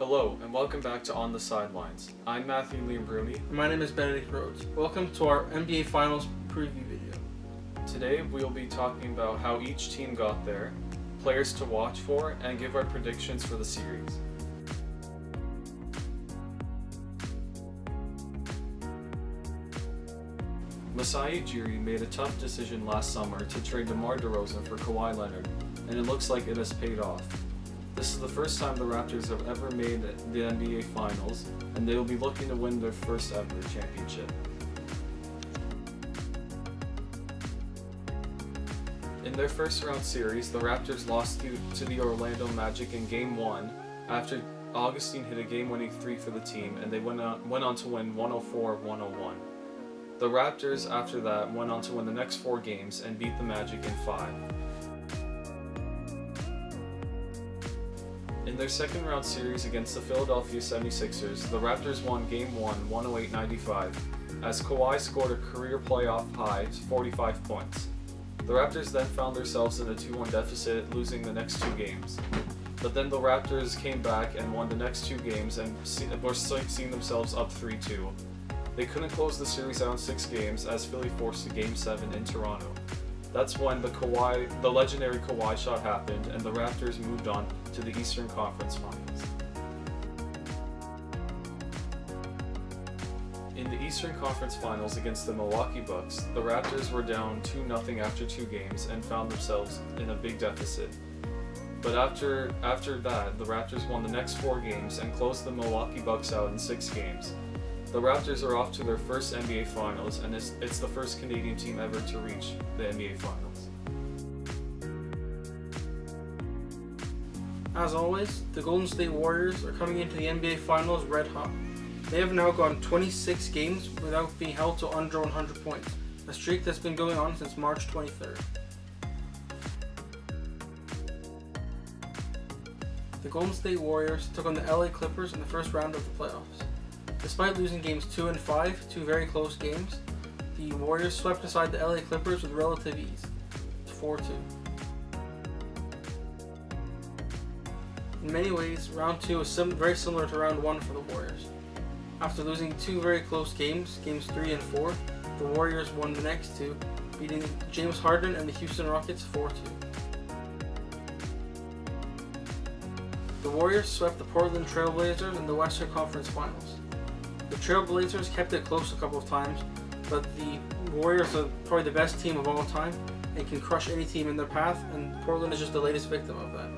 Hello, and welcome back to On The Sidelines. I'm Matthew Liam Bruni. My name is Benedict Rhodes. Welcome to our NBA Finals preview video. Today we'll be talking about how each team got there, players to watch for, and give our predictions for the series. Masai Ujiri made a tough decision last summer to trade DeMar DeRozan for Kawhi Leonard, and it looks like it has paid off. This is the first time the Raptors have ever made the NBA Finals, and they will be looking to win their first ever championship. In their first round series, the Raptors lost to the Orlando Magic in Game 1 after Augustine hit a game-winning three for the team, and they went on to win 104-101. The Raptors, after that, went on to win the next 4 games and beat the Magic in 5. In their second round series against the Philadelphia 76ers, the Raptors won Game 1 108-95 as Kawhi scored a career playoff high 45 points. The Raptors then found themselves in a 2-1 deficit, losing the next 2 games. But then the Raptors came back and won the next 2 games and were seeing themselves up 3-2. They couldn't close the series out in 6 games as Philly forced a Game 7 in Toronto. That's when the legendary Kawhi shot happened and the Raptors moved on to the Eastern Conference Finals. In the Eastern Conference Finals against the Milwaukee Bucks, the Raptors were down 2-0 after 2 games and found themselves in a big deficit. But after that, the Raptors won the next 4 games and closed the Milwaukee Bucks out in 6 games. The Raptors are off to their first NBA Finals, and it's the first Canadian team ever to reach the NBA Finals. As always, the Golden State Warriors are coming into the NBA Finals red hot. They have now gone 26 games without being held to under 100 points, a streak that's been going on since March 23rd. The Golden State Warriors took on the LA Clippers in the first round of the playoffs. Despite losing games 2 and 5, 2 very close games, the Warriors swept aside the LA Clippers with relative ease, 4-2. In many ways, round 2 was very similar to round 1 for the Warriors. After losing 2 very close games, games 3 and 4, the Warriors won the next 2, beating James Harden and the Houston Rockets 4-2. The Warriors swept the Portland Trail Blazers in the Western Conference Finals. The Trailblazers kept it close a couple of times, but the Warriors are probably the best team of all time and can crush any team in their path, and Portland is just the latest victim of that.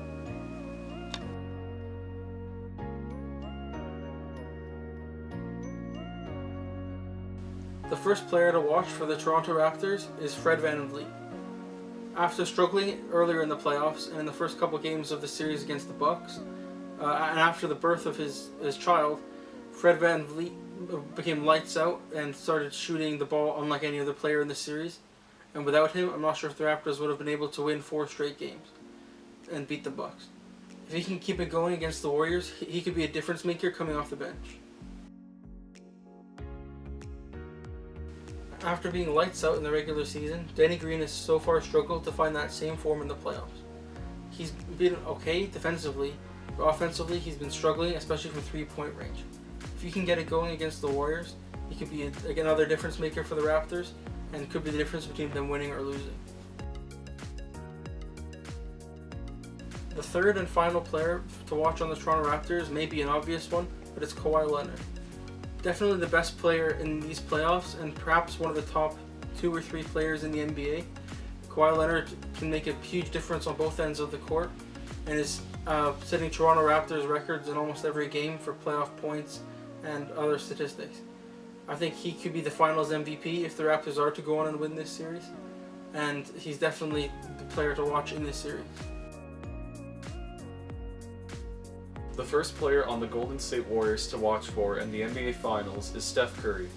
The first player to watch for the Toronto Raptors is Fred VanVleet. After struggling earlier in the playoffs and in the first couple games of the series against the Bucks, and after the birth of his child, Fred VanVleet became lights out and started shooting the ball unlike any other player in the series. And without him, I'm not sure if the Raptors would have been able to win 4 straight games and beat the Bucks. If he can keep it going against the Warriors, he could be a difference maker coming off the bench. After being lights out in the regular season, Danny Green has so far struggled to find that same form in the playoffs. He's been okay defensively, but offensively he's been struggling, especially from 3-point range. If he can get it going against the Warriors, he could be another difference maker for the Raptors, and could be the difference between them winning or losing. The third and final player to watch on the Toronto Raptors may be an obvious one, but it's Kawhi Leonard. Definitely the best player in these playoffs, and perhaps one of the top 2 or 3 players in the NBA. Kawhi Leonard can make a huge difference on both ends of the court, and is setting Toronto Raptors records in almost every game for playoff points and other statistics. I think he could be the Finals MVP if the Raptors are to go on and win this series, and he's definitely the player to watch in this series. The first player on the Golden State Warriors to watch for in the NBA Finals is Steph Curry.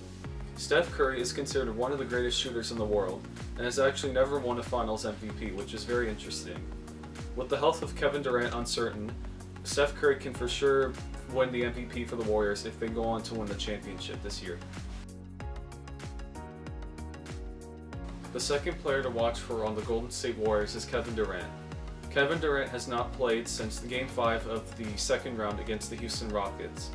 Steph Curry is considered one of the greatest shooters in the world, and has actually never won a Finals MVP, which is very interesting. With the health of Kevin Durant uncertain, Steph Curry can for sure win the MVP for the Warriors if they go on to win the championship this year. The second player to watch for on the Golden State Warriors is Kevin Durant. Kevin Durant has not played since the Game 5 of the second round against the Houston Rockets.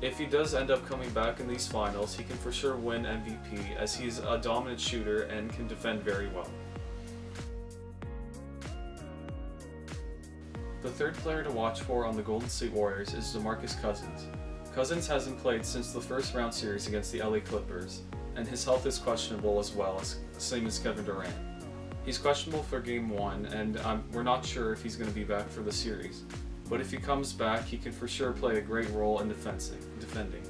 If he does end up coming back in these finals, he can for sure win MVP as he's a dominant shooter and can defend very well. The third player to watch for on the Golden State Warriors is DeMarcus Cousins. Cousins hasn't played since the first round series against the LA Clippers, and his health is questionable as well, same as Kevin Durant. He's questionable for Game 1, and we're not sure if he's going to be back for the series. But if he comes back, he can for sure play a great role in defending.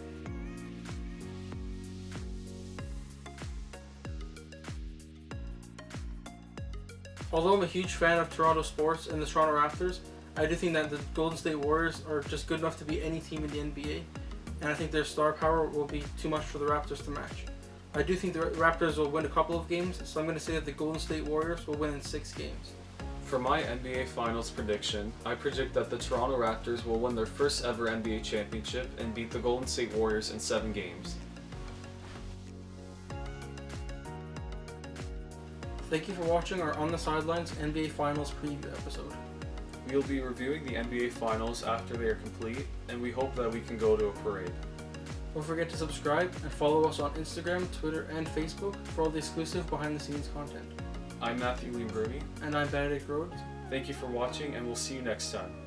Although I'm a huge fan of Toronto sports and the Toronto Raptors, I do think that the Golden State Warriors are just good enough to beat any team in the NBA, and I think their star power will be too much for the Raptors to match. I do think the Raptors will win a couple of games, so I'm going to say that the Golden State Warriors will win in 6 games. For my NBA Finals prediction, I predict that the Toronto Raptors will win their first ever NBA championship and beat the Golden State Warriors in 7 games. Thank you for watching our On The Sidelines NBA Finals preview episode. We will be reviewing the NBA Finals after they are complete, and we hope that we can go to a parade. Don't forget to subscribe and follow us on Instagram, Twitter, and Facebook for all the exclusive behind-the-scenes content. I'm Matthew Lee Brody. And I'm Benedict Rhodes. Thank you for watching, and we'll see you next time.